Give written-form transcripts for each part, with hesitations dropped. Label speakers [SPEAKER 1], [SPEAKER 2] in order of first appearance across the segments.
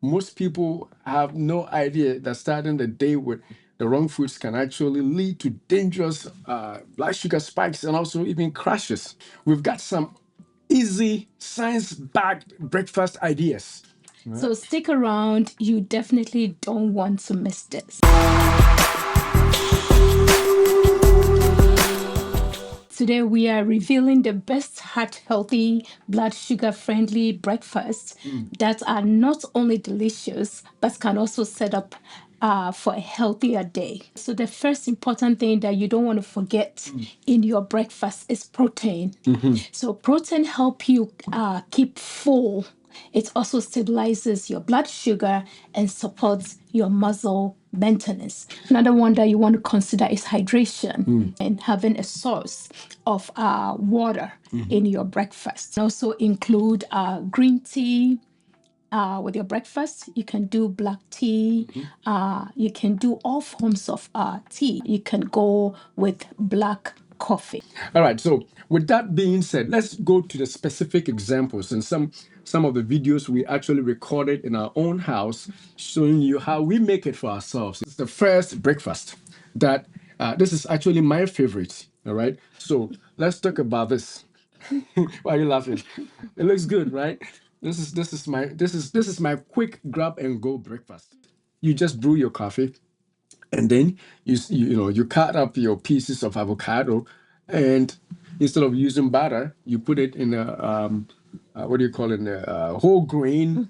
[SPEAKER 1] Most people have no idea that starting the day with the wrong foods can actually lead to dangerous blood sugar spikes and also even crashes. We've got some easy, science backed breakfast ideas.
[SPEAKER 2] So stick around. You definitely don't want to miss this. Today, we are revealing the best heart healthy, blood sugar friendly breakfasts that are not only delicious, but can also set up for a healthier day. So, the first important thing that you don't want to forget in your breakfast is protein. So, protein help you keep full. It also stabilizes your blood sugar and supports your muscle maintenance. Another one that you want to consider is hydration and having a source of water in your breakfast. Also include green tea with your breakfast. You can do black tea. You can do all forms of tea. You can go with black coffee.
[SPEAKER 1] All right. So, with that being said, let's go to the specific examples and some of the videos we actually recorded in our own house, showing you how we make it for ourselves. It's the first breakfast that this is actually my favorite. All right. So let's talk about this. Why are you laughing? It looks good, right? This is my quick grab and go breakfast. You just brew your coffee, and then you cut up your pieces of avocado, and instead of using butter, you put it in a what do you call it, a whole grain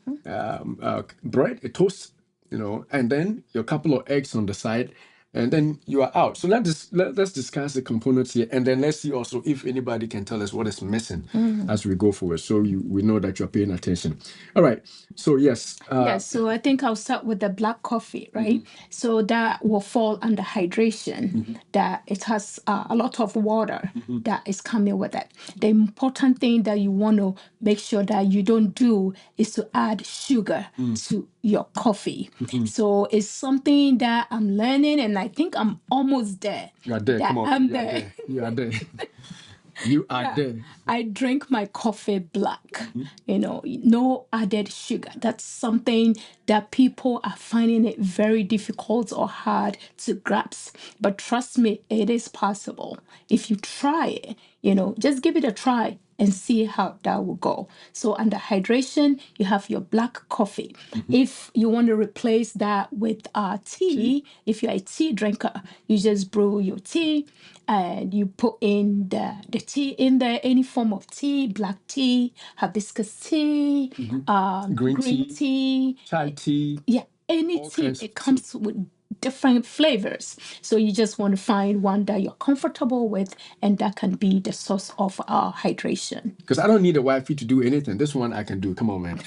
[SPEAKER 1] bread, a toast, and then your couple of eggs on the side, and then you are out. So let's discuss the components here, and then let's see also if anybody can tell us what is missing as we go forward, so we know that you're paying attention. All right. So yes.
[SPEAKER 2] Yeah, so I think I'll start with the black coffee, right? So that will fall under hydration, that it has a lot of water that is coming with it. The important thing that you want to make sure that you don't do is to add sugar to your coffee. So it's something that I'm learning, and I think I'm almost there.
[SPEAKER 1] You are there.
[SPEAKER 2] That
[SPEAKER 1] Come on.
[SPEAKER 2] I'm
[SPEAKER 1] You are
[SPEAKER 2] there.
[SPEAKER 1] there. You are there. You are
[SPEAKER 2] Yeah.
[SPEAKER 1] there.
[SPEAKER 2] I drink my coffee black, no added sugar. That's something that people are finding it very difficult or hard to grasp. But trust me, it is possible. If you try it, just give it a try and see how that will go. So under hydration, you have your black coffee. If you want to replace that with tea, if you're a tea drinker, you just brew your tea and you put in the tea in there, any form of tea, black tea, hibiscus tea,
[SPEAKER 1] Green
[SPEAKER 2] green
[SPEAKER 1] tea,
[SPEAKER 2] tea,
[SPEAKER 1] chai tea,
[SPEAKER 2] yeah, any
[SPEAKER 1] all
[SPEAKER 2] tea.
[SPEAKER 1] kinds
[SPEAKER 2] It
[SPEAKER 1] of tea.
[SPEAKER 2] comes with different flavors. So you just want to find one that you're comfortable with, and that can be the source of hydration.
[SPEAKER 1] Because I don't need a wifey to do anything. This one I can do. Come on, man.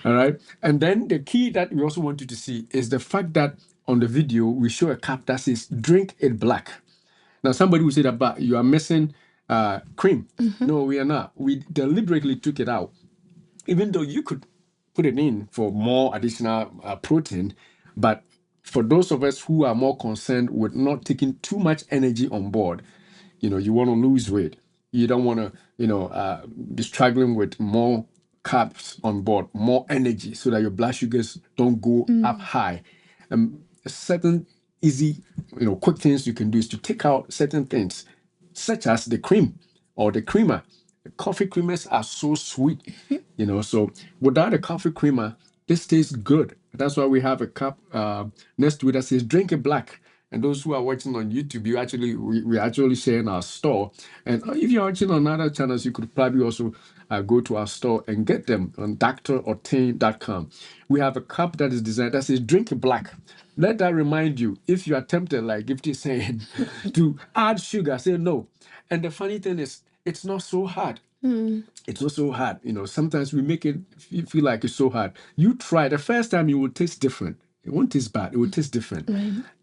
[SPEAKER 1] All right. And then the key that we also want you to see is the fact that on the video we show a cup that says "Drink it black." Now somebody will say that, but you are missing cream. No, we are not. We deliberately took it out, even though you could put it in for more additional protein. But for those of us who are more concerned with not taking too much energy on board, you want to lose weight. You don't want to, be struggling with more carbs on board, more energy, so that your blood sugars don't go up high. Certain easy, quick things you can do is to take out certain things, such as the cream or the creamer. The coffee creamers are so sweet, So without a coffee creamer, this tastes good. That's why we have a cup next to it that says "Drink it black." And those who are watching on YouTube, we're actually sharing our store. And if you're watching on other channels, you could probably also go to our store and get them on droteng.com. We have a cup that is designed that says "Drink it black." Let that remind you, if you are tempted, like Gifty is saying, to add sugar, say no. And the funny thing is, it's not so hard. It's not so hard. Sometimes we make it feel like it's so hard. You try. The first time, you will taste different. It won't taste bad. It will taste different.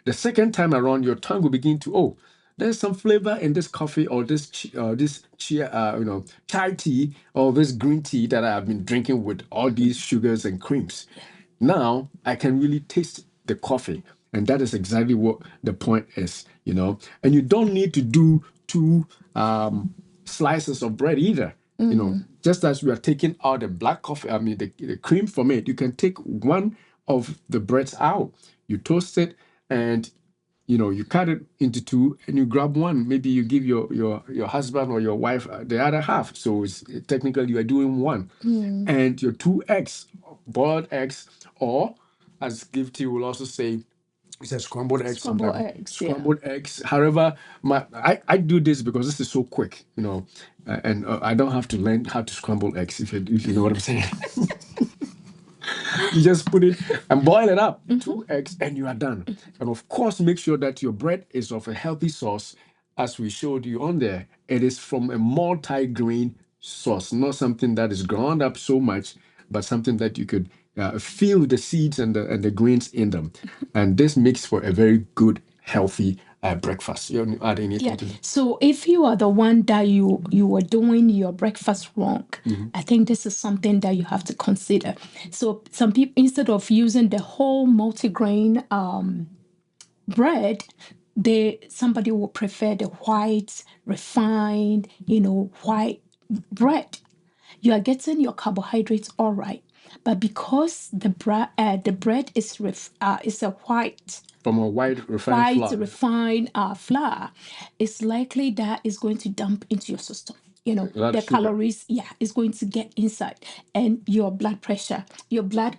[SPEAKER 1] The second time around, your tongue will begin to, there's some flavor in this coffee or this chia, chai tea or this green tea that I have been drinking with all these sugars and creams. Now I can really taste the coffee, and that is exactly what the point is. And you don't need to do two slices of bread either. You know, just as we are taking out the black coffee, I mean the cream from it, you can take one of the breads out, you toast it, and you know, you cut it into two and you grab one. Maybe you give your husband or your wife the other half. So it's technically you are doing one. And your two eggs, boiled eggs, or as Gifty will also say, it's a scrambled eggs.
[SPEAKER 2] Scrambled
[SPEAKER 1] Sometimes
[SPEAKER 2] eggs, yeah.
[SPEAKER 1] scrambled eggs. However, I do this because this is so quick, you know, and I don't have to learn how to scramble eggs if you know what I'm saying. You just put it and boil it up, two eggs, and you are done. And of course, make sure that your bread is of a healthy source, as we showed you on there. It is from a multi-grain source, not something that is ground up so much, but something that you could feel the seeds and the grains in them. And this makes for a very good, healthy breakfast. You want to add anything to that?
[SPEAKER 2] So if you are the one that you were doing your breakfast wrong, I think this is something that you have to consider. So some people, instead of using the whole multigrain bread, somebody will prefer the white refined, white bread. You are getting your carbohydrates all right, but because the bread is a white
[SPEAKER 1] From a white refined
[SPEAKER 2] flour, it's likely that it's going to dump into your system.
[SPEAKER 1] lot
[SPEAKER 2] The
[SPEAKER 1] of sugar.
[SPEAKER 2] calories, is going to get inside, and your blood pressure, your blood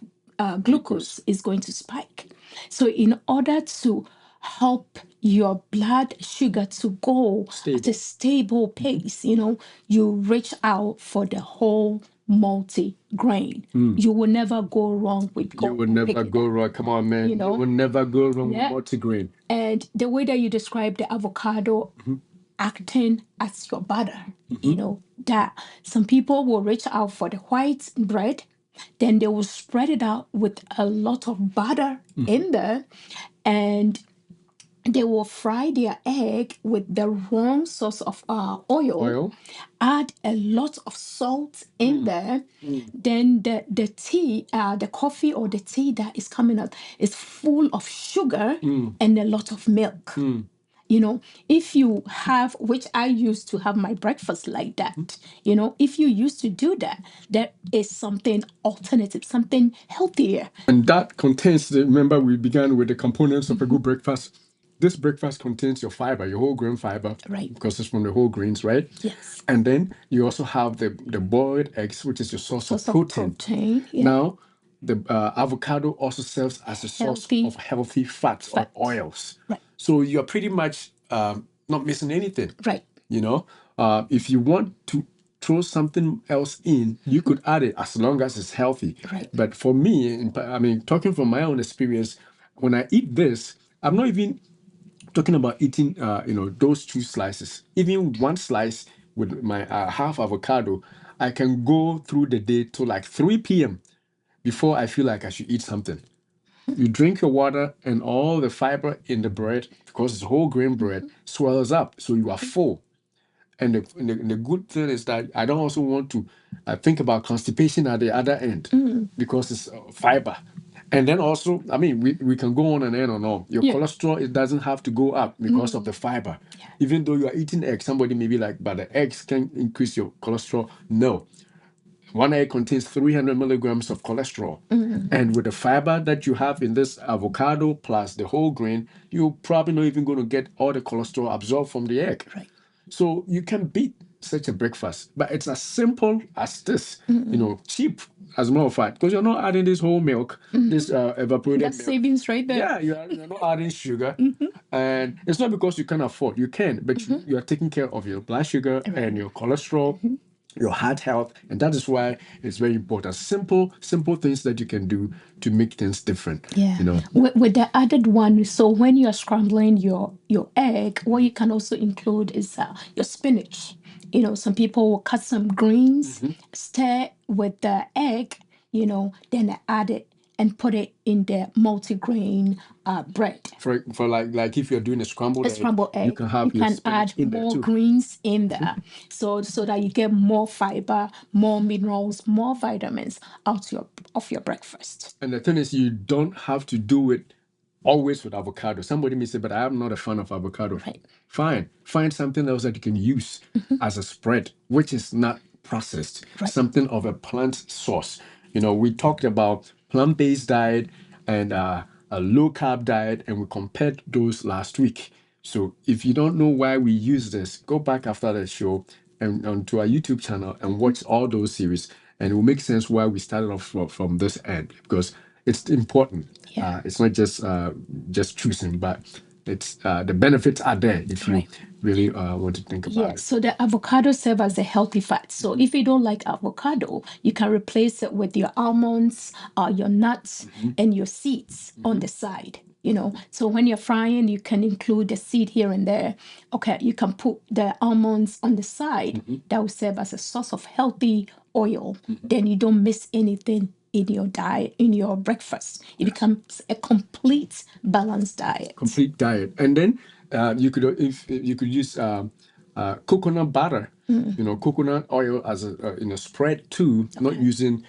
[SPEAKER 2] glucose is going to spike. So, in order to help your blood sugar to go at a stable pace, you reach out for the whole multi-grain. You will never go wrong with
[SPEAKER 1] You will never go wrong. Come on, man. You will never go wrong with multigrain.
[SPEAKER 2] And the way that you describe the avocado acting as your butter, that some people will reach out for the white bread, then they will spread it out with a lot of butter in there, and they will fry their egg with the wrong source of oil, add a lot of salt in there. Then the tea, the coffee or the tea that is coming out is full of sugar and a lot of milk. If you have, which I used to have my breakfast like that, if you used to do that, there is something alternative, something healthier.
[SPEAKER 1] And that contains, remember, we began with the components of a good breakfast. This breakfast contains your fiber, your whole grain fiber,
[SPEAKER 2] Right.
[SPEAKER 1] because it's from the whole grains, right?
[SPEAKER 2] Yes.
[SPEAKER 1] And then you also have the boiled eggs, which is your source of protein.
[SPEAKER 2] Yeah.
[SPEAKER 1] Now, the avocado also serves as a source of healthy fats or oils.
[SPEAKER 2] Right.
[SPEAKER 1] So you're pretty much not missing anything.
[SPEAKER 2] Right.
[SPEAKER 1] If you want to throw something else in, you could add it as long as it's healthy.
[SPEAKER 2] Right.
[SPEAKER 1] But for me, I mean, talking from my own experience, when I eat this, I'm not even talking about eating, those two slices. Even one slice with my half avocado, I can go through the day till like 3 p.m. before I feel like I should eat something. You drink your water, and all the fiber in the bread, because it's whole grain bread, swells up, so you are full. And the good thing is that I don't also want to think about constipation at the other end because it's fiber. And then also, I mean, we can go on and on. Your cholesterol, it doesn't have to go up because of the fiber.
[SPEAKER 2] Yeah.
[SPEAKER 1] Even though you are eating eggs, somebody may be like, but the eggs can increase your cholesterol. No. One egg contains 300 milligrams of cholesterol. And with the fiber that you have in this avocado plus the whole grain, you're probably not even going to get all the cholesterol absorbed from the egg.
[SPEAKER 2] Right.
[SPEAKER 1] So you can beat such a breakfast, but it's as simple as this, cheap as a matter of fact, because you're not adding this whole milk, this evaporated
[SPEAKER 2] That's
[SPEAKER 1] milk.
[SPEAKER 2] savings right there.
[SPEAKER 1] Yeah, you're not adding sugar. And it's not because you can afford, you can, but you are taking care of your blood sugar and your cholesterol, your heart health, and that is why it's very important. Simple things that you can do to make things different.
[SPEAKER 2] Yeah. With the added one, so when you're scrambling your egg, what you can also include is your spinach. Some people will cut some greens, stir with the egg, then add it and put it in the multigrain bread.
[SPEAKER 1] For like if you're doing a scrambled egg,
[SPEAKER 2] You can have add more greens in there, so that you get more fiber, more minerals, more vitamins out of your breakfast.
[SPEAKER 1] And the thing is, you don't have to do it always with avocado. Somebody may say, but I'm not a fan of avocado.
[SPEAKER 2] Right.
[SPEAKER 1] Fine. Find something else that you can use as a spread, which is not processed,
[SPEAKER 2] Right.
[SPEAKER 1] something of a plant source. We talked about plant-based diet and a low-carb diet, and we compared those last week. So if you don't know why we use this, go back after the show and onto our YouTube channel and watch all those series, and it will make sense why we started off from this end, because it's important.
[SPEAKER 2] Yeah.
[SPEAKER 1] It's not just choosing, but it's the benefits are there if you
[SPEAKER 2] Right.
[SPEAKER 1] really want to think about
[SPEAKER 2] Yeah,
[SPEAKER 1] it.
[SPEAKER 2] so the avocado serves as a healthy fat. So if you don't like avocado, you can replace it with your almonds, your nuts, and your seeds on the side. So when you're frying, you can include the seed here and there. Okay, you can put the almonds on the side. That will serve as a source of healthy oil. Then you don't miss anything in your diet, in your breakfast. It becomes a complete balanced diet.
[SPEAKER 1] Complete diet. And then you could if you could use coconut butter, coconut oil as in a spread too, not using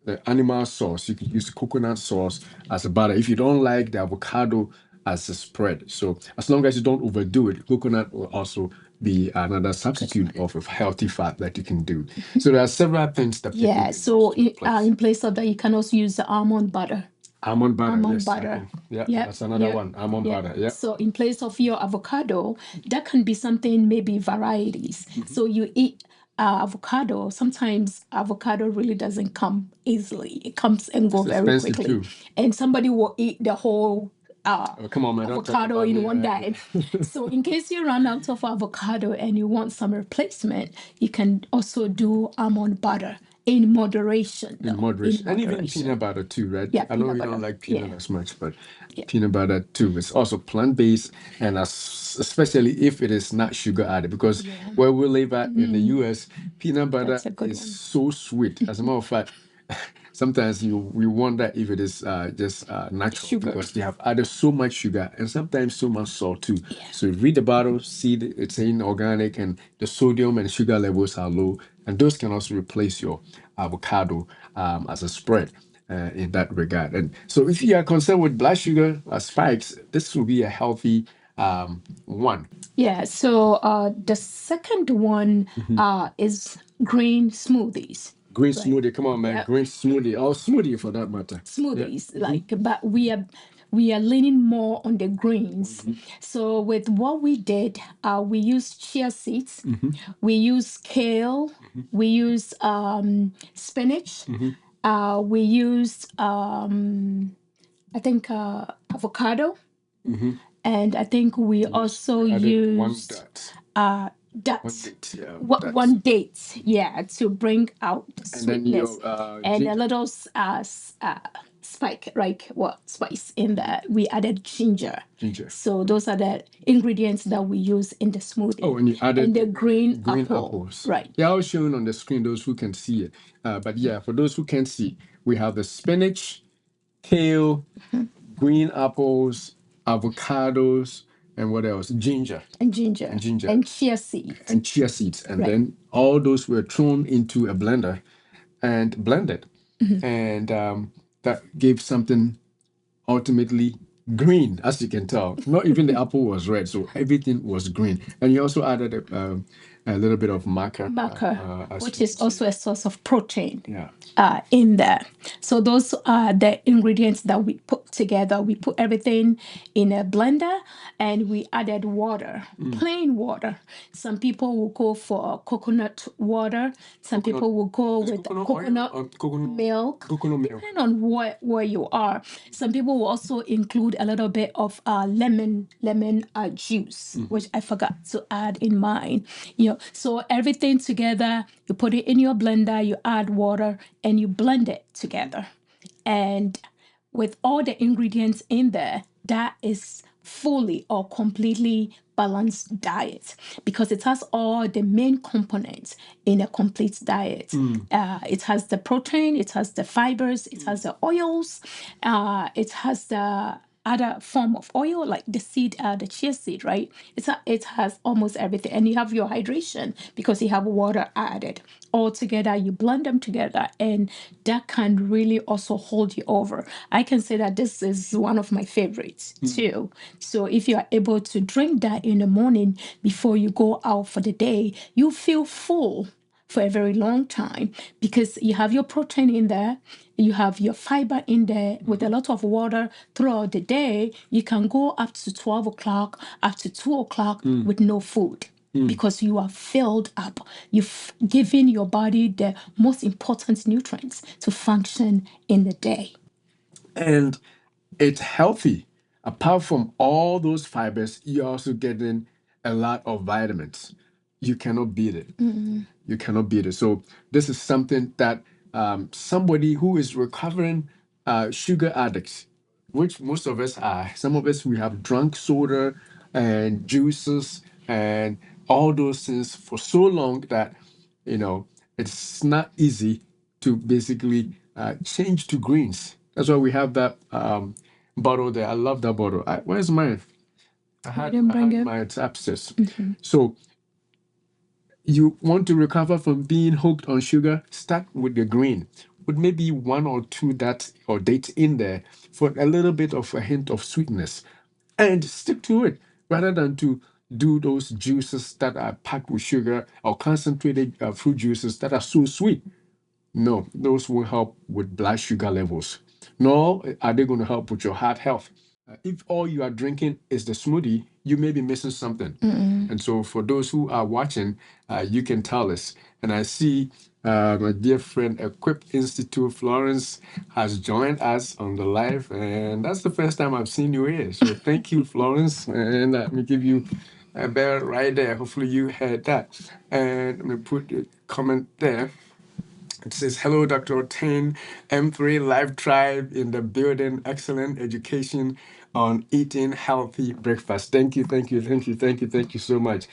[SPEAKER 1] the animal sauce. You could use coconut sauce as a butter if you don't like the avocado as a spread. So as long as you don't overdo it, coconut will also be another substitute of a healthy fat that you can do. So there are several things that people
[SPEAKER 2] Yeah,
[SPEAKER 1] can
[SPEAKER 2] so
[SPEAKER 1] use to replace.
[SPEAKER 2] in place of that, you can also use the almond butter.
[SPEAKER 1] Almond butter,
[SPEAKER 2] Almond
[SPEAKER 1] yes.
[SPEAKER 2] butter.
[SPEAKER 1] Yeah,
[SPEAKER 2] Yep,
[SPEAKER 1] that's another one. Almond
[SPEAKER 2] yep.
[SPEAKER 1] butter, yeah.
[SPEAKER 2] So in place of your avocado, that can be something, maybe varieties. So you eat avocado. Sometimes avocado really doesn't come easily. It comes and go
[SPEAKER 1] It's
[SPEAKER 2] very
[SPEAKER 1] expensive
[SPEAKER 2] quickly.
[SPEAKER 1] too.
[SPEAKER 2] And somebody will eat the whole
[SPEAKER 1] Oh, come on, man, don't talk
[SPEAKER 2] avocado
[SPEAKER 1] about
[SPEAKER 2] in
[SPEAKER 1] me.
[SPEAKER 2] one diet. So in case you run out of avocado and you want some replacement, you can also do almond butter in moderation.
[SPEAKER 1] In
[SPEAKER 2] Though,
[SPEAKER 1] moderation.
[SPEAKER 2] in
[SPEAKER 1] And even
[SPEAKER 2] moderation.
[SPEAKER 1] peanut butter too, right?
[SPEAKER 2] Yeah,
[SPEAKER 1] I know
[SPEAKER 2] peanut
[SPEAKER 1] we don't
[SPEAKER 2] butter.
[SPEAKER 1] like peanut
[SPEAKER 2] Yeah.
[SPEAKER 1] as much, but
[SPEAKER 2] Yeah.
[SPEAKER 1] peanut butter too. It's also plant-based, and especially if it is not sugar added, because
[SPEAKER 2] Yeah.
[SPEAKER 1] where we live at in the US, peanut butter
[SPEAKER 2] That's a good
[SPEAKER 1] is
[SPEAKER 2] one.
[SPEAKER 1] so sweet. As a matter of fact, sometimes we wonder if it is just natural,
[SPEAKER 2] Sugar.
[SPEAKER 1] because they have added so much sugar and sometimes so much salt too.
[SPEAKER 2] Yeah.
[SPEAKER 1] So read the bottle, see it's saying organic, and the sodium and sugar levels are low, and those can also replace your avocado as a spread. In that regard, and so if you are concerned with blood sugar spikes, this will be a healthy one.
[SPEAKER 2] Yeah. So the second one is green smoothies.
[SPEAKER 1] Green
[SPEAKER 2] Right.
[SPEAKER 1] smoothie, come on, man,
[SPEAKER 2] Yep.
[SPEAKER 1] green smoothie, or smoothie for that matter. Yeah.
[SPEAKER 2] Smoothies, but we are leaning more on the greens. So with what we did, we used chia seeds, we use kale, we use spinach, we used I think avocado, and I think we also
[SPEAKER 1] Added one
[SPEAKER 2] used
[SPEAKER 1] dot.
[SPEAKER 2] dates.
[SPEAKER 1] Date, yeah,
[SPEAKER 2] One date, yeah, to bring out the
[SPEAKER 1] and then your
[SPEAKER 2] sweetness and a little spike, like what spice in there. We added ginger.
[SPEAKER 1] ginger.
[SPEAKER 2] So those are the ingredients that we use in the smoothie.
[SPEAKER 1] Oh, and you added
[SPEAKER 2] and the green apple.
[SPEAKER 1] apples.
[SPEAKER 2] Right.
[SPEAKER 1] Yeah, I was showing on the screen those who can see it. But yeah, for those who can't see, we have the spinach, kale, green apples, avocados, and what else? Ginger.
[SPEAKER 2] And ginger.
[SPEAKER 1] And ginger.
[SPEAKER 2] And chia seed.
[SPEAKER 1] And chia seeds. And
[SPEAKER 2] Right.
[SPEAKER 1] then all those were thrown into a blender and blended. And that gave something ultimately green, as you can tell. Not even the apple was red, so everything was green. And you also added a little bit of maca,
[SPEAKER 2] Which is also a source of protein.
[SPEAKER 1] Yeah.
[SPEAKER 2] In there. So those are the ingredients that we put together. We put everything in a blender and we added water, plain water. Some people will go for coconut water. Some people will go with coconut milk.
[SPEAKER 1] Coconut milk.
[SPEAKER 2] Depending on where you are. Some people will also include a little bit of lemon juice, which I forgot to add in mine. So everything together, you put it in your blender, you add water, and you blend it together. And with all the ingredients in there, that is fully or completely balanced diet because it has all the main components in a complete diet. It has the protein, it has the fibers, it has the oils, it has the other form of oil like the seed, the chia seed, right? It has almost everything, and you have your hydration because you have water added. All together, you blend them together, and that can really also hold you over. I can say that this is one of my favorites too. So if you are able to drink that in the morning before you go out for the day, you feel full for a very long time because you have your protein in there, you have your fiber in there with a lot of water throughout the day. You can go up to 12 o'clock, up to 2 o'clock with no food because you are filled up. You've given your body the most important nutrients to function in the day.
[SPEAKER 1] And it's healthy. Apart from all those fibers, you're also getting a lot of vitamins. You cannot beat it. You cannot beat it. So this is something that somebody who is recovering sugar addicts, which most of us are. Some of us, we have drunk soda and juices and all those things for so long that you know it's not easy to basically change to greens. That's why we have that bottle there. I love that bottle. Where's mine? I
[SPEAKER 2] didn't bring
[SPEAKER 1] had
[SPEAKER 2] it.
[SPEAKER 1] mine upstairs. So you want to recover from being hooked on sugar, start with the green, with maybe one or two that or dates in there for a little bit of a hint of sweetness, and stick to it rather than to do those juices that are packed with sugar or concentrated fruit juices that are so sweet. No, those will help with blood sugar levels. Nor are they going to help with your heart health. If all you are drinking is the smoothie, you may be missing something. And so, for those who are watching, you can tell us. And I see my dear friend, Equip Institute Florence, has joined us on the live, and that's the first time I've seen you here. So, thank you, Florence. And let me give you a bell right there. Hopefully, you heard that. And let me put a comment there. It says, hello, Dr. Oteng, M3 Live Tribe in the building. Excellent education on eating healthy breakfast. Thank you, thank you, thank you, thank you, thank you so much.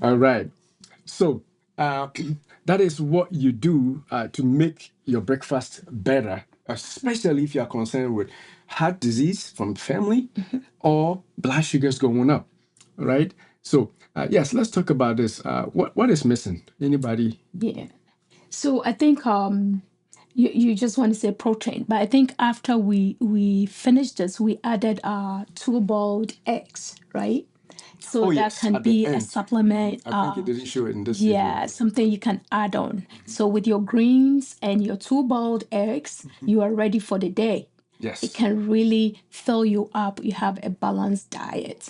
[SPEAKER 1] All right. So that is what you do to make your breakfast better, especially if you are concerned with heart disease from family or blood sugars going up. All right. So yes, let's talk about this. What is missing? Anybody?
[SPEAKER 2] Yeah. So I think you just want to say protein, but I think after we finished this, we added two boiled eggs, right? So
[SPEAKER 1] Oh
[SPEAKER 2] that
[SPEAKER 1] yes,
[SPEAKER 2] can
[SPEAKER 1] at the
[SPEAKER 2] be a
[SPEAKER 1] end.
[SPEAKER 2] supplement.
[SPEAKER 1] I think it didn't show it in this video.
[SPEAKER 2] Yeah, something you can add on. So with your greens and your two boiled eggs, you are ready for the day. It
[SPEAKER 1] Yes.
[SPEAKER 2] can really fill you up. You have a balanced diet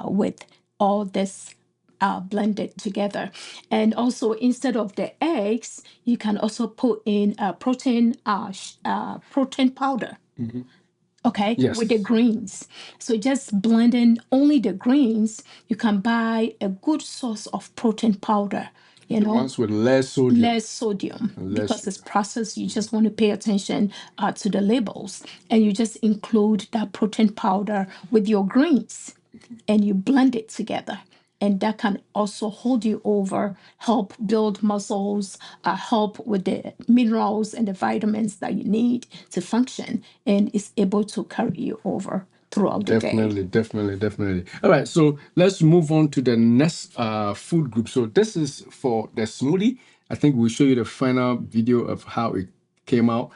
[SPEAKER 2] with all this blended together. And also, instead of the eggs, you can also put in protein powder. Okay, with the
[SPEAKER 1] Yes.
[SPEAKER 2] greens. So just blending only the greens, you can buy a good source of protein powder. You
[SPEAKER 1] The
[SPEAKER 2] know,
[SPEAKER 1] ones with less sodium.
[SPEAKER 2] less sodium
[SPEAKER 1] Less.
[SPEAKER 2] because it's processed. You just want to pay attention to the labels, and you just include that protein powder with your greens, and you blend it together. And that can also hold you over, help build muscles, help with the minerals and the vitamins that you need to function, and is able to carry you over throughout the day.
[SPEAKER 1] Definitely, definitely, definitely. All right, so let's move on to the next food group. So this is for the smoothie. I think we'll show you the final video of how it came out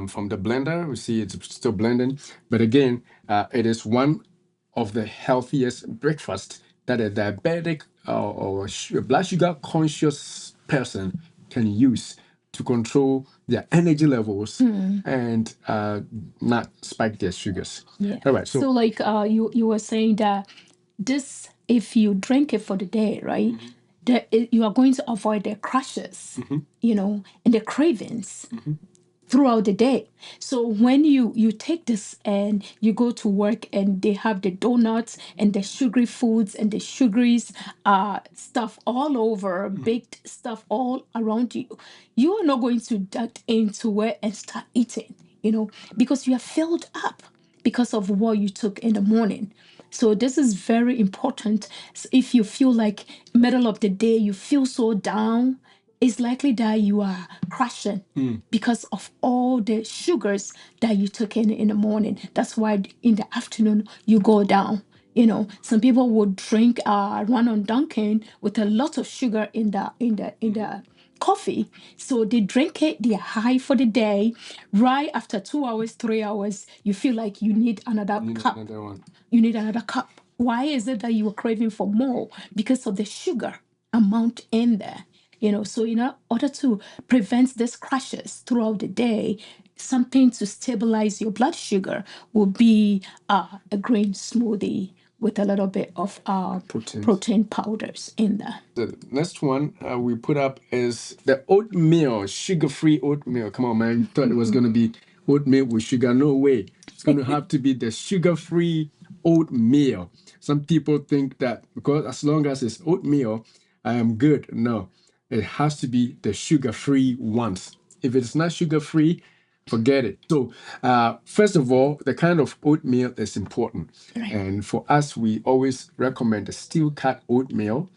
[SPEAKER 1] from the blender. We see it's still blending, but again, it is one of the healthiest breakfast that a diabetic or blood sugar conscious person can use to control their energy levels and not spike their sugars.
[SPEAKER 2] Yeah.
[SPEAKER 1] All right,
[SPEAKER 2] So
[SPEAKER 1] so
[SPEAKER 2] like you were saying that this, if you drink it for the day, right, you are going to avoid the crashes, and the cravings throughout the day. So when you take this and you go to work and they have the donuts and the sugary foods and the sugary stuff all over, baked stuff all around you, you are not going to duck into it and start eating, because you are filled up because of what you took in the morning. So this is very important. If you feel like middle of the day you feel so down, it's likely that you are crashing because of all the sugars that you took in the morning. That's why in the afternoon you go down. Some people would drink run on Dunkin' with a lot of sugar in the coffee. So they drink it, they're high for the day. Right after 2 hours, 3 hours, you feel like you need another cup.
[SPEAKER 1] another one.
[SPEAKER 2] You need another cup. Why is it that you are craving for more? Because of the sugar amount in there. So in order to prevent these crashes throughout the day, something to stabilize your blood sugar will be a green smoothie with a little bit of protein powders in there.
[SPEAKER 1] The next one we put up is the oatmeal, sugar-free oatmeal. Come on, man. You thought it was going to be oatmeal with sugar. No way. It's going to have to be the sugar-free oatmeal. Some people think that because as long as it's oatmeal, I am good. No, it has to be the sugar-free ones. If it's not sugar-free, forget it. So, first of all, the kind of oatmeal is important.
[SPEAKER 2] Right.
[SPEAKER 1] And for us, we always recommend the steel cut oatmeal.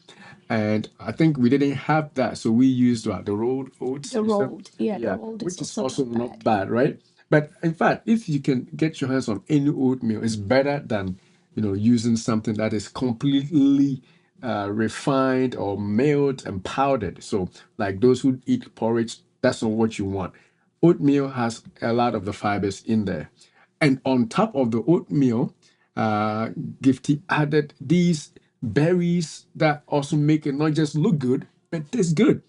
[SPEAKER 1] And I think we didn't have that. So we used the rolled oats.
[SPEAKER 2] The
[SPEAKER 1] you said?
[SPEAKER 2] rolled, the rolled
[SPEAKER 1] Which is
[SPEAKER 2] also
[SPEAKER 1] also
[SPEAKER 2] not
[SPEAKER 1] not bad, right? But in fact, if you can get your hands on any oatmeal, it's better than using something that is completely refined or milled and powdered. So, like those who eat porridge, that's not what you want. Oatmeal has a lot of the fibers in there, and on top of the oatmeal, uh, Gifty added these berries that also make it not just look good, but taste good,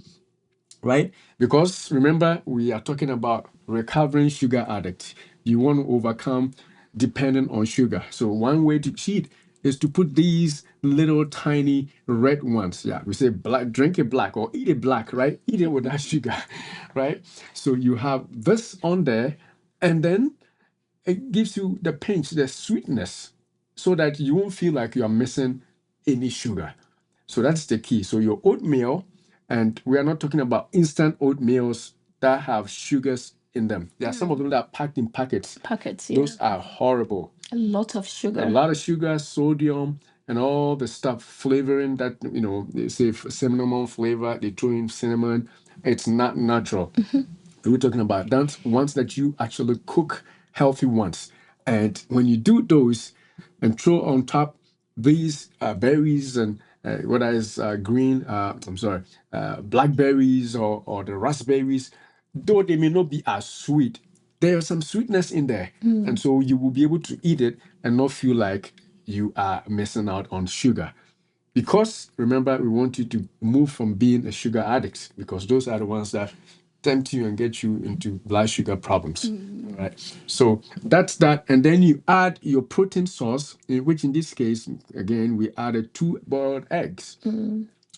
[SPEAKER 1] right? Because remember, we are talking about recovering sugar addict. You want to overcome dependent on sugar. So one way to cheat is to put these little tiny red ones. Yeah, we say black, drink it black or eat it black, right? Eat it without sugar, right? So you have this on there, and then it gives you the pinch, the sweetness, so that you won't feel like you are missing any sugar. So that's the key. So your oatmeal, and we are not talking about instant oatmeals that have sugars in them. There are some of them that are packed in packets.
[SPEAKER 2] packets.
[SPEAKER 1] Those are horrible.
[SPEAKER 2] A lot of sugar.
[SPEAKER 1] A lot of sugar, sodium, and all the stuff flavoring that they say cinnamon flavor. They throw in cinnamon. It's not natural. We're talking about that ones that you actually cook healthy ones. And when you do those and throw on top these berries and whether it's green, blackberries or the raspberries, though they may not be as sweet, there's some sweetness in there. And so you will be able to eat it and not feel like you are missing out on sugar. Because remember, we want you to move from being a sugar addict, because those are the ones that tempt you and get you into blood sugar problems. All right. So that's that. And then you add your protein source, which in this case, again, we added two boiled eggs.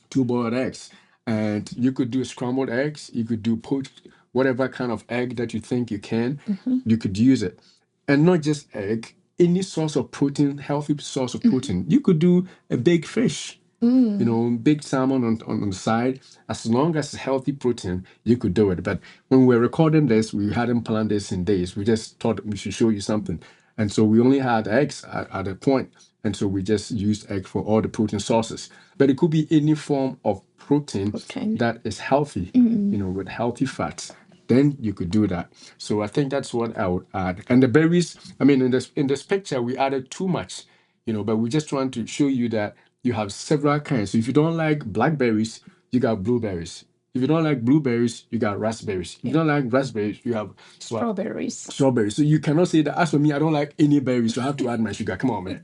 [SPEAKER 1] Two boiled eggs. And you could do scrambled eggs, you could do poached, whatever kind of egg that you think you can, you could use it. And not just egg, any source of protein, healthy source of protein. You could do a big fish, big salmon on the side. As long as it's healthy protein, you could do it. But when we're recording this, we hadn't planned this in days. We just thought we should show you something. And so we only had eggs at a point. And so we just used egg for all the protein sources. But it could be any form of protein that is healthy, with healthy fats. Then you could do that. So I think that's what I would add. And the berries, I mean, in this picture, we added too much, but we just want to show you that you have several kinds. So if you don't like blackberries, you got blueberries. If you don't like blueberries, you got raspberries. If you don't like raspberries, you have
[SPEAKER 2] Strawberries.
[SPEAKER 1] Strawberries. So you cannot say that, as for me, I don't like any berries, so I have to add my sugar. Come on, man.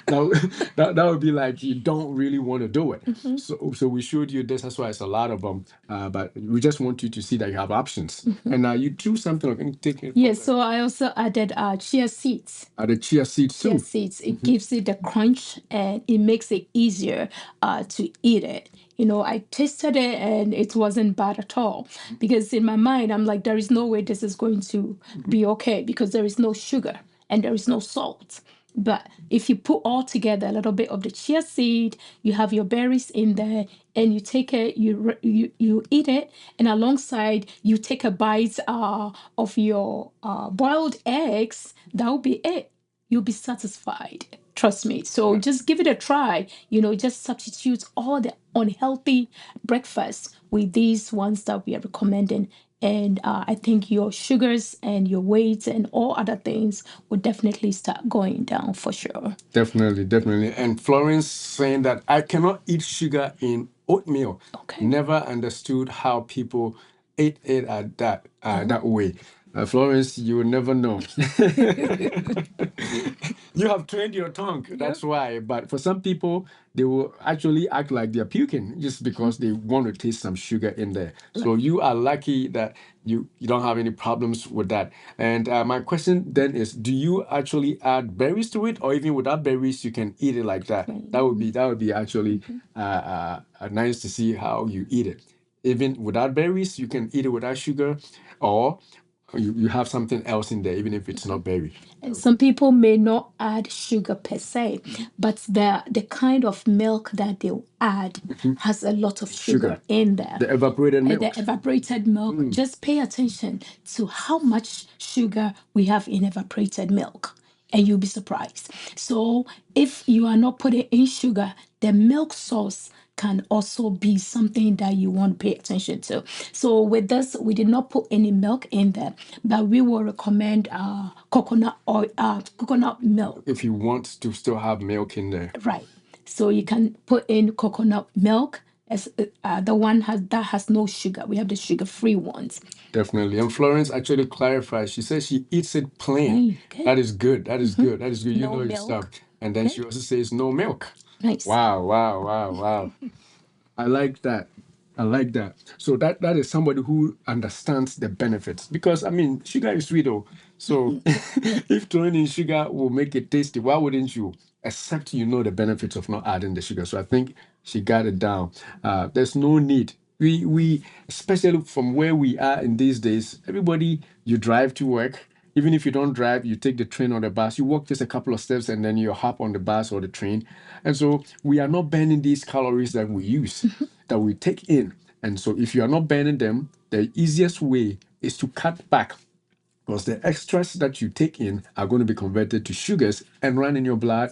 [SPEAKER 1] Now, that would be like you don't really want to do it. So we showed you this. That's why it's a lot of them. But we just want you to see that you have options. And now you do something. Can you take it?
[SPEAKER 2] Yes, so I also added chia seeds.
[SPEAKER 1] Added chia seeds too.
[SPEAKER 2] Chia seeds. It gives it the crunch and it makes it easier to eat it. I tasted it and it wasn't bad at all. Because in my mind, I'm like, there is no way this is going to be okay because there is no sugar and there is no salt. But if you put all together a little bit of the chia seed, you have your berries in there, and you take it, you eat it, and alongside you take a bite of your boiled eggs. That will be it. You'll be satisfied. Trust me. So just give it a try. Just substitute all the unhealthy breakfast with these ones that we are recommending. And I think your sugars and your weights and all other things would definitely start going down for sure.
[SPEAKER 1] Definitely. And Florence saying that I cannot eat sugar in oatmeal.
[SPEAKER 2] Okay.
[SPEAKER 1] Never understood how people ate it at that way. Florence, you will never know. You have trained your tongue, that's why. But for some people, they will actually act like they're puking just because they want to taste some sugar in there. So you are lucky that you don't have any problems with that. And my question then is, do you actually add berries to it, or even without berries, you can eat it like that? That would be actually nice to see how you eat it. Even without berries, you can eat it without sugar, or you have something else in there, even if it's not berry.
[SPEAKER 2] And some people may not add sugar per se, but the kind of milk that they'll add has a lot of sugar in there.
[SPEAKER 1] The evaporated milk.
[SPEAKER 2] The evaporated milk, just pay attention to how much sugar we have in evaporated milk, and you'll be surprised. So if you are not putting in sugar, the milk source can also be something that you want to pay attention to. So with this, we did not put any milk in there, but we will recommend coconut oil, coconut milk.
[SPEAKER 1] If you want to still have milk in there.
[SPEAKER 2] Right. So you can put in coconut milk as the one that has no sugar. We have the sugar-free ones.
[SPEAKER 1] Definitely. And Florence actually clarified. She says she eats it plain.
[SPEAKER 2] Okay.
[SPEAKER 1] That is good. That is good. That is good. You
[SPEAKER 2] No
[SPEAKER 1] know your
[SPEAKER 2] milk.
[SPEAKER 1] stuff. And then she also says no milk.
[SPEAKER 2] Nice.
[SPEAKER 1] Wow. I like that. I like that. So that is somebody who understands the benefits, because I mean sugar is sweet though. So if throwing in sugar will make it tasty, why wouldn't you? Except you know the benefits of not adding the sugar. So I think she got it down. There's no need. We especially from where we are in these days, everybody, you drive to work. Even if you don't drive, you take the train or the bus, you walk just a couple of steps and then you hop on the bus or the train. And so we are not burning these calories that we use, that we take in. And so if you are not burning them, the easiest way is to cut back, because the extras that you take in are going to be converted to sugars and run in your blood,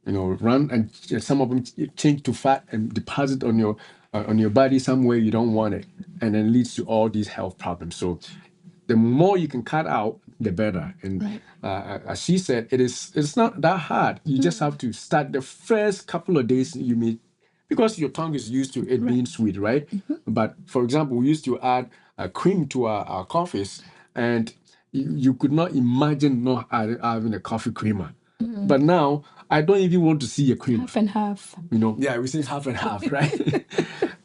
[SPEAKER 1] run, and some of them change to fat and deposit on your body somewhere you don't want it, and then leads to all these health problems. So the more you can cut out, the better. And as she said, it's not that hard. You just have to start the first couple of days. You may, because your tongue is used to it being sweet, right? But for example, we used to add cream to our coffees, and you could not imagine not having a coffee creamer. But now I don't even want to see a creamer.
[SPEAKER 2] Half and half.
[SPEAKER 1] Yeah, we say half and half, right?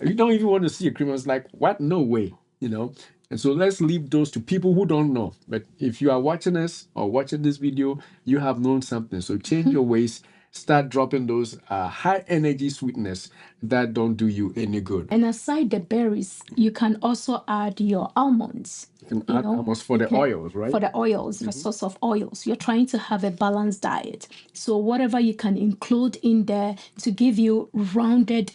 [SPEAKER 1] You don't even want to see a creamer. It's like, what? No way, And so let's leave those to people who don't know. But if you are watching us or watching this video, you have known something. So change your ways. Start dropping those high energy sweetness that don't do you any good.
[SPEAKER 2] And aside the berries, you can also add your almonds.
[SPEAKER 1] You can add almonds for the oils, right?
[SPEAKER 2] For the oils, the source of oils. You're trying to have a balanced diet. So whatever you can include in there to give you rounded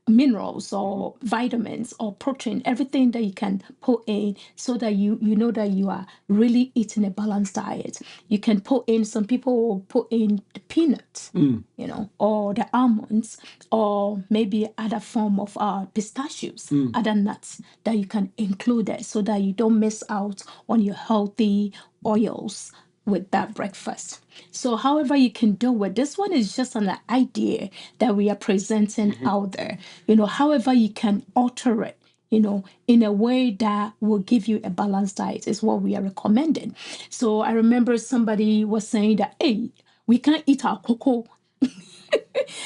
[SPEAKER 2] minerals or vitamins or protein, everything that you can put in, so that you know that you are really eating a balanced diet. You can put in, some people will put in the peanuts, or the almonds, or maybe other form of pistachios, other nuts that you can include there, so that you don't miss out on your healthy oils with that breakfast. So however you can do it, this one is just an idea that we are presenting out there. However you can alter it, in a way that will give you a balanced diet is what we are recommending. So I remember somebody was saying that, hey, we can't eat our cocoa.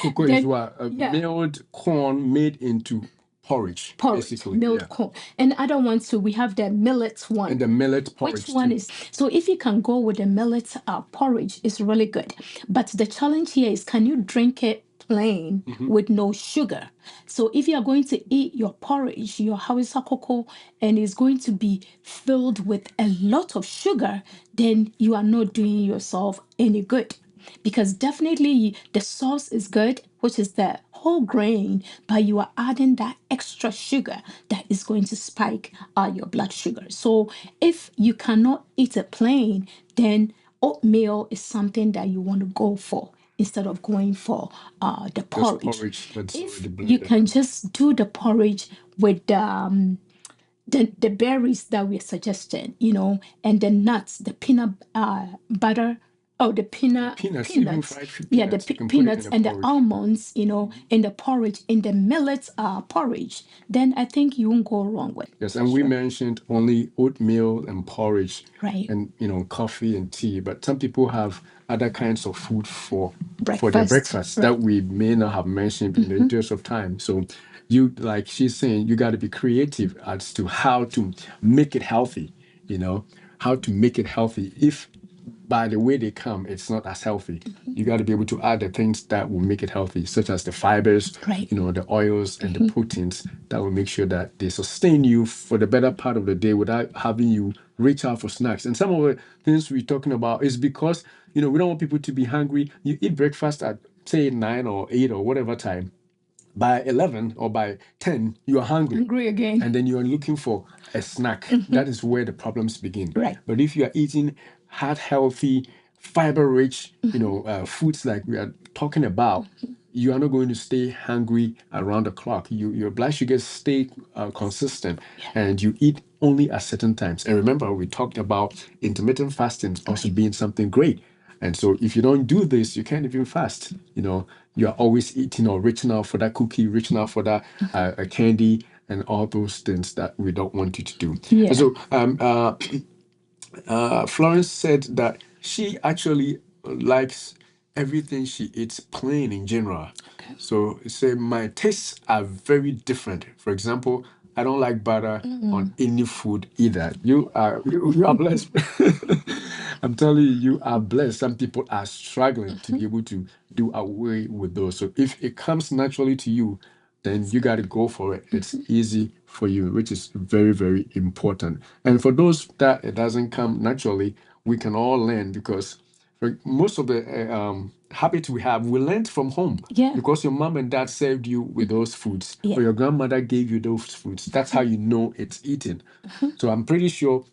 [SPEAKER 1] Cocoa is what? Milled corn made into porridge, basically.
[SPEAKER 2] Milled corn. And other ones too, we have the millet one.
[SPEAKER 1] And the millet porridge.
[SPEAKER 2] Which one is? So if you can go with the millet porridge, it's really good. But the challenge here is, can you drink it plain with no sugar? So if you are going to eat your porridge, your Hausa cocoa, and it's going to be filled with a lot of sugar, then you are not doing yourself any good. Because definitely the sauce is good, which is the whole grain, but you are adding that extra sugar that is going to spike your blood sugar. So if you cannot eat it plain, then oatmeal is something that you want to go for instead of going for the porridge. If you can just do the porridge with the berries that we're suggesting, and the nuts, the peanut butter Oh, the
[SPEAKER 1] Peanuts, even
[SPEAKER 2] peanuts.
[SPEAKER 1] fried
[SPEAKER 2] Yeah, the
[SPEAKER 1] peanuts, you can put it in
[SPEAKER 2] peanuts
[SPEAKER 1] a
[SPEAKER 2] and the
[SPEAKER 1] porridge.
[SPEAKER 2] almonds, in the porridge, in the millet porridge. Then I think you won't go wrong with
[SPEAKER 1] Yes,
[SPEAKER 2] for
[SPEAKER 1] and we
[SPEAKER 2] sure.
[SPEAKER 1] mentioned only oatmeal and porridge
[SPEAKER 2] Right.
[SPEAKER 1] and coffee and tea, but some people have other kinds of food for their
[SPEAKER 2] Breakfast.
[SPEAKER 1] breakfast
[SPEAKER 2] Right.
[SPEAKER 1] that we may not have mentioned in the interest of time. So you, like she's saying, you got to be creative as to how to make it healthy, how to make it healthy if by the way they come, it's not as healthy. You got to be able to add the things that will make it healthy, such as the fibers,
[SPEAKER 2] Right.
[SPEAKER 1] the oils and the proteins that will make sure that they sustain you for the better part of the day without having you reach out for snacks. And some of the things we're talking about is because, we don't want people to be hungry. You eat breakfast at, say, 9 or 8 or whatever time. By 11 or by 10, you are hungry
[SPEAKER 2] Hungry again.
[SPEAKER 1] and then you are looking for a snack. That is where the problems begin.
[SPEAKER 2] Right.
[SPEAKER 1] But if you are eating heart healthy, fiber rich, foods like we are talking about, you are not going to stay hungry around the clock. Your blood sugars stay consistent, and you eat only at certain times. And remember, we talked about intermittent fasting also
[SPEAKER 2] Right.
[SPEAKER 1] being something great. And so if you don't do this, you can't even fast. You are always eating or reaching out for that cookie, reaching out for that candy, and all those things that we don't want you to do. And
[SPEAKER 2] Yeah.
[SPEAKER 1] so Florence said that she actually likes everything she eats plain in general.
[SPEAKER 2] Okay.
[SPEAKER 1] So say my tastes are very different. For example, I don't like butter on any food either. You are blessed. I'm telling you, you are blessed. Some people are struggling to be able to do away with those. So if it comes naturally to you, then you got to go for it. It's easy for you, which is very, very important. And for those that it doesn't come naturally, we can all learn because for most of the habits we have, we learned from home
[SPEAKER 2] Yeah.
[SPEAKER 1] because your mom and dad served you with those foods
[SPEAKER 2] Yeah.
[SPEAKER 1] or your grandmother gave you those foods. That's how you know it's eaten. So I'm pretty sure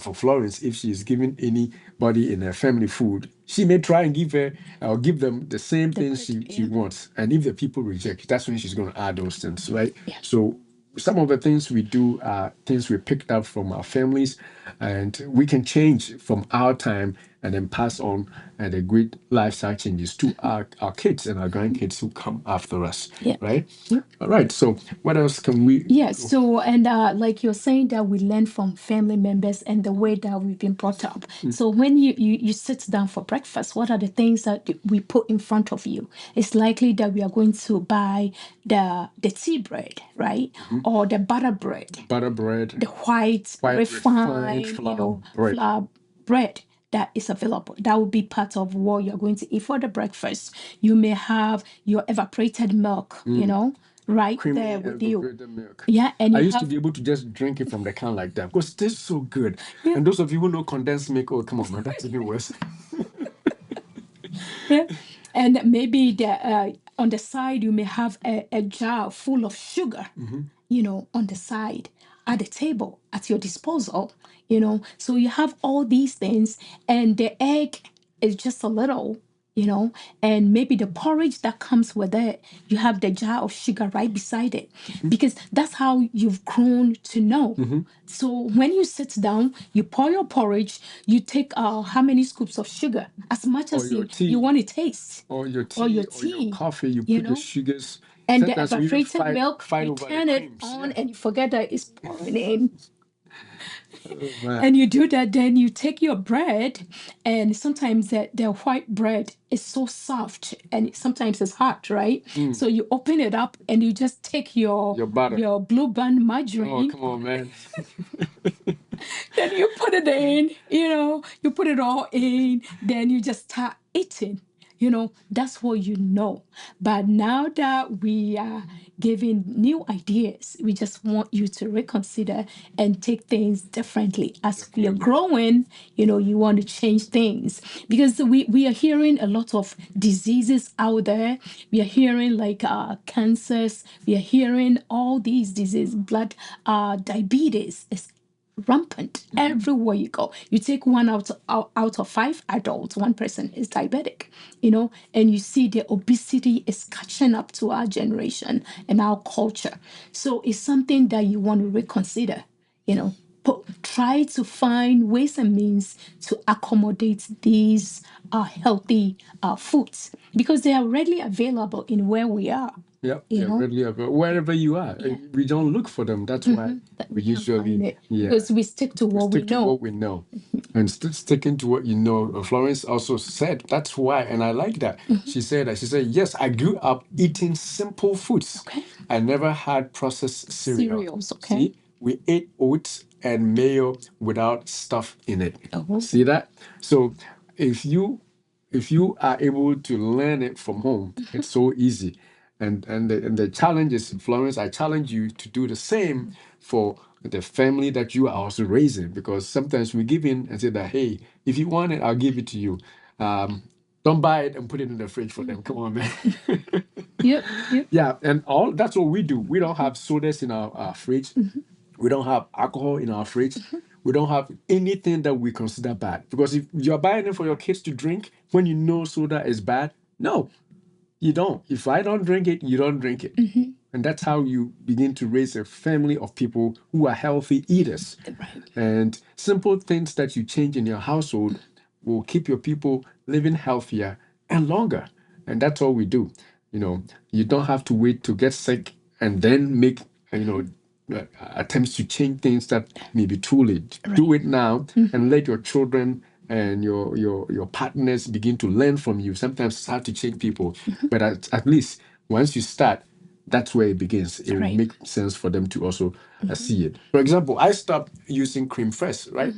[SPEAKER 1] for Florence, if she's giving anybody in her family food, she may try and give her or give them the same things she wants. And if the people reject, that's when she's going to add those things, right?
[SPEAKER 2] Yeah.
[SPEAKER 1] So some of the things we do are things we picked up from our families, and we can change from our time and then pass on the great lifestyle changes to our kids and our grandkids who come after us,
[SPEAKER 2] Yeah.
[SPEAKER 1] right?
[SPEAKER 2] Yeah.
[SPEAKER 1] All right. So what else can we?
[SPEAKER 2] Yes. So, and like you're saying that we learn from family members and the way that we've been brought up. So when you sit down for breakfast, what are the things that we put in front of you? It's likely that we are going to buy the tea bread, right? Or the butter bread,
[SPEAKER 1] Butter bread,
[SPEAKER 2] the white
[SPEAKER 1] refined
[SPEAKER 2] refined,
[SPEAKER 1] flour bread.
[SPEAKER 2] flour bread that is available. That will be part of what you're going to eat for the breakfast. You may have your evaporated milk, right
[SPEAKER 1] Creamy
[SPEAKER 2] there with you.
[SPEAKER 1] evaporated milk.
[SPEAKER 2] Yeah, and
[SPEAKER 1] I
[SPEAKER 2] you
[SPEAKER 1] used to
[SPEAKER 2] have
[SPEAKER 1] be able to just drink it from the can like that because it tastes so good.
[SPEAKER 2] yeah,
[SPEAKER 1] And those of you who know condensed milk, oh come on, man, that's even worse.
[SPEAKER 2] yeah, and maybe on the side you may have a jar full of sugar, on the side at the table at your disposal, So you have all these things, and the egg is just a little. And maybe the porridge that comes with it, you have the jar of sugar right beside it, because that's how you've grown to know. So when you sit down, you pour your porridge, you take how many scoops of sugar, as much
[SPEAKER 1] Or
[SPEAKER 2] as
[SPEAKER 1] your
[SPEAKER 2] you
[SPEAKER 1] tea,
[SPEAKER 2] want to taste,
[SPEAKER 1] or your
[SPEAKER 2] or your
[SPEAKER 1] tea, or your
[SPEAKER 2] tea,
[SPEAKER 1] coffee, you
[SPEAKER 2] you
[SPEAKER 1] put the
[SPEAKER 2] know.
[SPEAKER 1] sugars.
[SPEAKER 2] And the
[SPEAKER 1] Sometimes we even
[SPEAKER 2] evaporated
[SPEAKER 1] fight
[SPEAKER 2] milk,
[SPEAKER 1] fight
[SPEAKER 2] you
[SPEAKER 1] over the
[SPEAKER 2] turn it
[SPEAKER 1] creams.
[SPEAKER 2] on
[SPEAKER 1] Yeah.
[SPEAKER 2] and you forget that it's pouring in.
[SPEAKER 1] Oh, man.
[SPEAKER 2] And you do that, then you take your bread, and sometimes the white bread is so soft and sometimes it's hot, right? So you open it up and you just take your
[SPEAKER 1] Your butter.
[SPEAKER 2] your blue band
[SPEAKER 1] Oh,
[SPEAKER 2] margarine,
[SPEAKER 1] come on, man.
[SPEAKER 2] then you put it in, you put it all in, then you just start eating. That's what you know. But now that we are giving new ideas, we just want you to reconsider and take things differently. As we are
[SPEAKER 1] Definitely.
[SPEAKER 2] growing, you want to change things, because we are hearing a lot of diseases out there. We are hearing like cancers. We are hearing all these diseases, blood, diabetes is rampant everywhere you go. You take one out of five adults, one person is diabetic, and you see the obesity is catching up to our generation and our culture. So it's something that you want to reconsider, you know. try to find ways and means to accommodate these healthy foods because they are readily available in where we are.
[SPEAKER 1] Yeah,
[SPEAKER 2] You
[SPEAKER 1] they're
[SPEAKER 2] know?
[SPEAKER 1] readily available wherever you are. We don't look for them. That's why
[SPEAKER 2] That
[SPEAKER 1] we
[SPEAKER 2] can find
[SPEAKER 1] usually
[SPEAKER 2] it because we stick to what we
[SPEAKER 1] stick to
[SPEAKER 2] know.
[SPEAKER 1] what we know. And sticking to what you know. Florence also said that's why, and I like that. She said that. She said, yes, I grew up eating simple foods.
[SPEAKER 2] Okay.
[SPEAKER 1] I never had processed
[SPEAKER 2] Cereals, okay.
[SPEAKER 1] See, we ate oats and mayo without stuff in it.
[SPEAKER 2] Oh.
[SPEAKER 1] See that? So if you are able to learn it from home, it's so easy. And the challenge is, Florence, I challenge you to do the same for the family that you are also raising, because sometimes we give in and say that, hey, if you want it, I'll give it to you. Don't buy it and put it in the fridge for them. Come on, man.
[SPEAKER 2] Yep.
[SPEAKER 1] Yeah, and all that's what we do. We don't have sodas in our fridge. We don't have alcohol in our fridge. We don't have anything that we consider bad. Because if you're buying it for your kids to drink when you know soda is bad, no, you don't. If I don't drink it, you don't drink it. And that's how you begin to raise a family of people who are healthy eaters.
[SPEAKER 2] Right.
[SPEAKER 1] And simple things that you change in your household will keep your people living healthier and longer. And that's all we do. You don't have to wait to get sick and then make, attempts to change things that may be too late. Do it now and let your children and your partners begin to learn from you. Sometimes it's hard to change people, but at least once you start, that's where it begins. It will make sense for them to also see it. For example, I stopped using cream first, right?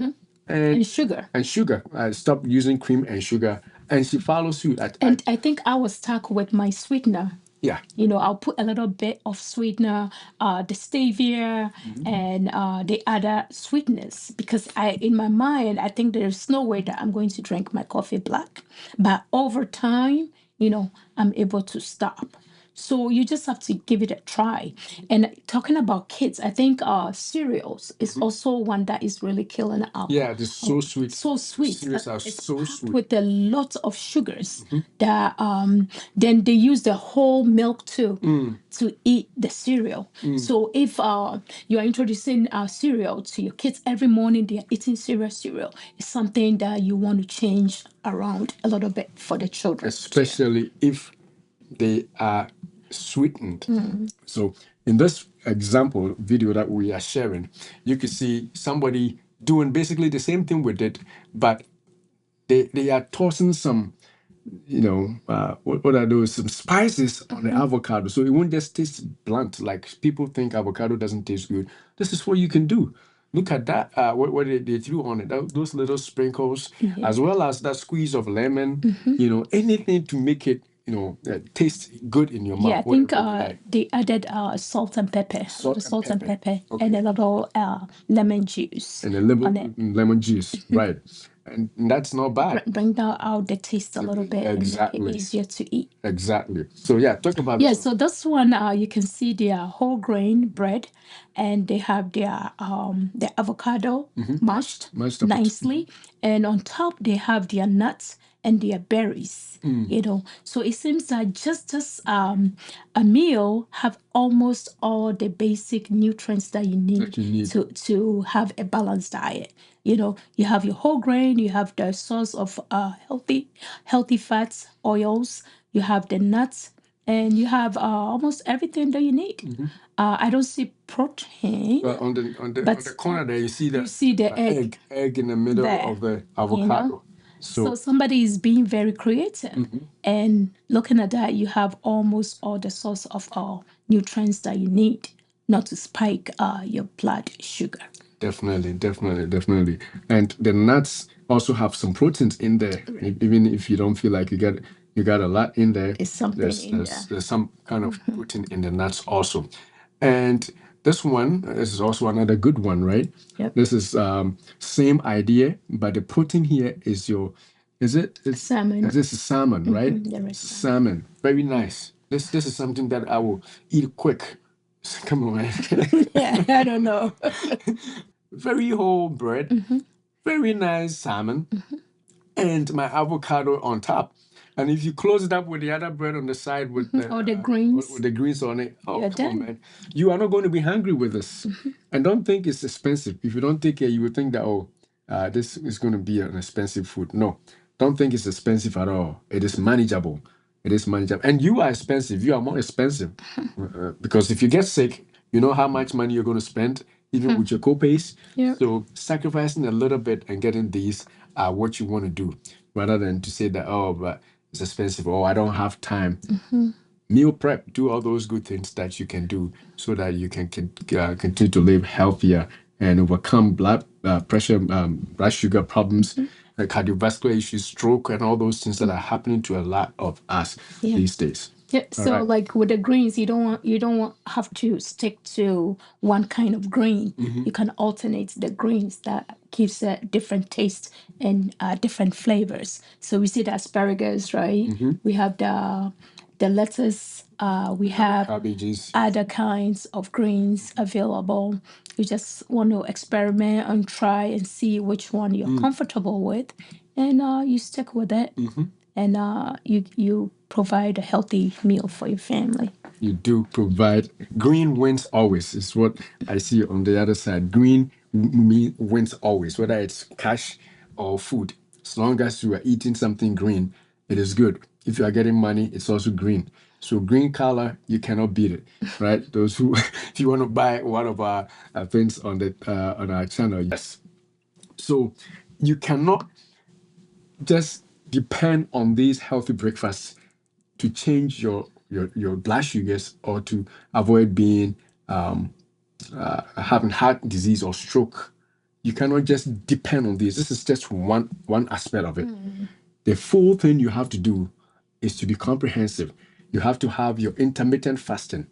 [SPEAKER 2] And sugar.
[SPEAKER 1] And sugar. I stopped using cream and sugar, and she follows suit.
[SPEAKER 2] And I think I was stuck with my sweetener.
[SPEAKER 1] Yeah.
[SPEAKER 2] I'll put a little bit of sweetener, the stevia, and the other sweetness because in my mind, I think there's no way that I'm going to drink my coffee black. But over time, I'm able to stop. So you just have to give it a try. And talking about kids, I think cereals is also one that is really killing our.
[SPEAKER 1] Yeah, it's so sweet.
[SPEAKER 2] So sweet.
[SPEAKER 1] Cereals are
[SPEAKER 2] It's
[SPEAKER 1] so
[SPEAKER 2] packed
[SPEAKER 1] sweet.
[SPEAKER 2] with a lot of sugars that then they use the whole milk too to eat the cereal. So if you are introducing cereal to your kids every morning, they are eating cereal. It's something that you want to change around a little bit for the children.
[SPEAKER 1] Especially if they are sweetened. So in this example video that we are sharing, you can see somebody doing basically the same thing we did, but they are tossing some, what are those? Some spices on the avocado. So it won't just taste blunt. Like people think avocado doesn't taste good. This is what you can do. Look at that, what they threw on it, those little sprinkles, as well as that squeeze of lemon, anything to make it, taste good in your mouth.
[SPEAKER 2] Yeah, I think they added salt and pepper, salt and pepper,
[SPEAKER 1] Okay.
[SPEAKER 2] and a little lemon juice.
[SPEAKER 1] And a lemon juice, right. And that's not bad.
[SPEAKER 2] Bring down out the taste a little bit and make it easier to eat.
[SPEAKER 1] Exactly. So yeah, talk about
[SPEAKER 2] Yeah,
[SPEAKER 1] this
[SPEAKER 2] so this one you can see their whole grain bread, and they have their the avocado mashed
[SPEAKER 1] Mashed up.
[SPEAKER 2] nicely, and on top they have their nuts and their berries. So it seems that just as a meal have almost all the basic nutrients that you need, to have a balanced diet. You have your whole grain, you have the source of healthy fats, oils, you have the nuts, and you have almost everything that you need. I don't see protein.
[SPEAKER 1] But on the corner there, you see
[SPEAKER 2] the
[SPEAKER 1] egg in the middle
[SPEAKER 2] there,
[SPEAKER 1] of the avocado.
[SPEAKER 2] So somebody is being very creative, and looking at that, you have almost all the source of nutrients that you need, not to spike your blood sugar.
[SPEAKER 1] Definitely. And the nuts also have some proteins in there. Even if you don't feel like you got a lot in there,
[SPEAKER 2] It's something
[SPEAKER 1] there's some kind of protein in the nuts also. And this is also another good one, right?
[SPEAKER 2] Yep.
[SPEAKER 1] This is same idea, but the protein here is it's
[SPEAKER 2] salmon.
[SPEAKER 1] This is salmon, right?
[SPEAKER 2] Salmon.
[SPEAKER 1] Very nice. This is something that I will eat quick. Come on, man.
[SPEAKER 2] Yeah, I don't know.
[SPEAKER 1] Very whole bread, very nice salmon, and my avocado on top. And if you close it up with the other bread on the side with
[SPEAKER 2] Or the greens.
[SPEAKER 1] with the greens on it, oh,
[SPEAKER 2] You're
[SPEAKER 1] come on,
[SPEAKER 2] done.
[SPEAKER 1] man. You are not going to be hungry with this. And don't think it's expensive. If you don't take care, you will think that, oh, this is going to be an expensive food. No, don't think it's expensive at all. It is manageable. It is manageable. And you are expensive. You are more expensive. Because if you get sick, you know how much money you're going to spend, even with your co-pays.
[SPEAKER 2] Yep.
[SPEAKER 1] So sacrificing a little bit and getting these are what you want to do, rather than to say that, oh, but it's expensive, or I don't have time. Meal prep, do all those good things that you can do so that you can continue to live healthier and overcome blood pressure, blood sugar problems, cardiovascular issues, stroke, and all those things that are happening to a lot of us these days.
[SPEAKER 2] Yeah, so
[SPEAKER 1] right.
[SPEAKER 2] like with the greens, you don't have to stick to one kind of green. You can alternate the greens that gives a different taste and different flavors. So we see the asparagus, right? We have the lettuce. We have
[SPEAKER 1] Cabbages.
[SPEAKER 2] other kinds of greens available. You just want to experiment and try and see which one you're comfortable with, and you stick with it, and you provide a healthy meal for your family.
[SPEAKER 1] You do provide. Green wins always, is what I see on the other side. Green wins always, whether it's cash or food. As long as you are eating something green, it is good. If you are getting money, it's also green. So green color, you cannot beat it, right? Those who, if you want to buy one of our things on the on our channel, yes. So you cannot just depend on these healthy breakfasts to change your blood sugars or to avoid being having heart disease or stroke. You cannot just depend on this. This is just one aspect of it. The full thing you have to do is to be comprehensive. You have to have your intermittent fasting.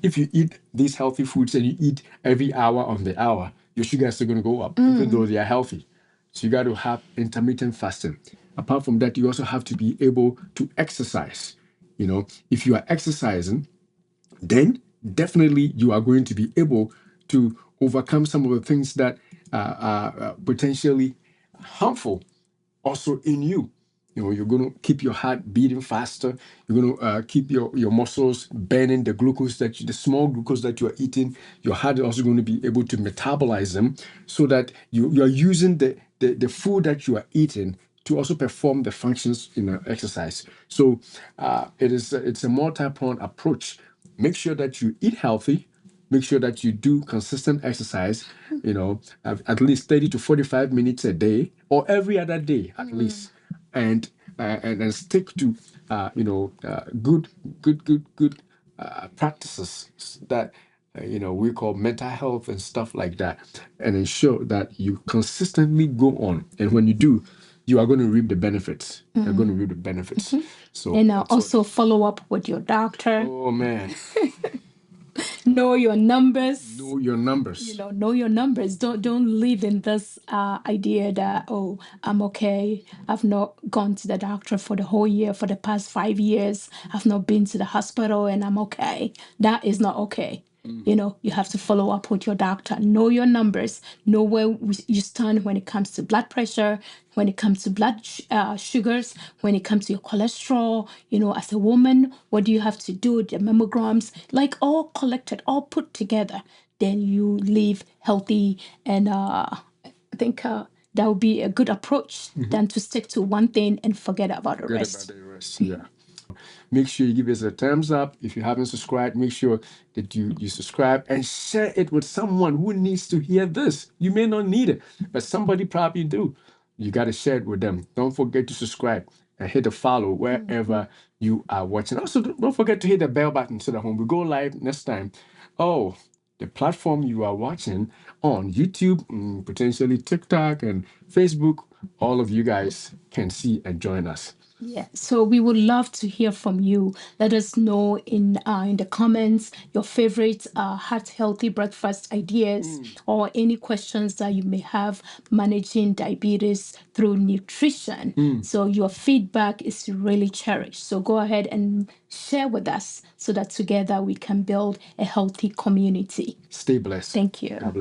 [SPEAKER 1] If you eat these healthy foods and you eat every hour on the hour, your sugars are going to go up, even though they are healthy. So you got to have intermittent fasting. Apart from that, you also have to be able to exercise. You know, if you are exercising, then definitely you are going to be able to overcome some of the things that are potentially harmful also in you. You know, you're going to keep your heart beating faster. You're going to keep your muscles burning the glucose the small glucose that you are eating. Your heart is also going to be able to metabolize them so that you are using the food that you are eating to also perform the functions in an exercise. So it's a multi-pronged approach. Make sure that you eat healthy. Make sure that you do consistent exercise, you know, at least 30 to 45 minutes a day or every other day at least. And stick to, good practices that, we call mental health and stuff like that, and ensure that you consistently go on. And when you do, you are going to reap the benefits. You're going to reap the benefits. So,
[SPEAKER 2] And
[SPEAKER 1] that's what-
[SPEAKER 2] also follow up with your doctor.
[SPEAKER 1] oh man,
[SPEAKER 2] Know your numbers.
[SPEAKER 1] know your numbers.
[SPEAKER 2] Know your numbers. Don't live in this idea that, oh, I'm okay. I've not gone to the doctor for the whole year, for the past 5 years. I've not been to the hospital and I'm okay. That is not okay. You have to follow up with your doctor. Know your numbers. Know where you stand when it comes to blood pressure, when it comes to blood sugars, when it comes to your cholesterol. As a woman, what do you have to do? The mammograms, like all collected, all put together. Then you live healthy, and I think that would be a good approach than to stick to one thing and forget about the
[SPEAKER 1] Forget
[SPEAKER 2] rest.
[SPEAKER 1] about the rest. Yeah. Make sure you give us a thumbs up. If you haven't subscribed, make sure that you subscribe and share it with someone who needs to hear this. You may not need it, but somebody probably do. You got to share it with them. Don't forget to subscribe and hit the follow wherever you are watching. Also, don't forget to hit the bell button so that when we go live next time, oh, the platform you are watching on YouTube, potentially TikTok and Facebook, all of you guys can see and join us.
[SPEAKER 2] Yeah, so we would love to hear from you. Let us know in the comments your favorite heart healthy breakfast ideas or any questions that you may have managing diabetes through nutrition. So your feedback is really cherished. So go ahead and share with us so that together we can build a healthy community.
[SPEAKER 1] Stay blessed.
[SPEAKER 2] Thank you.
[SPEAKER 1] God bless.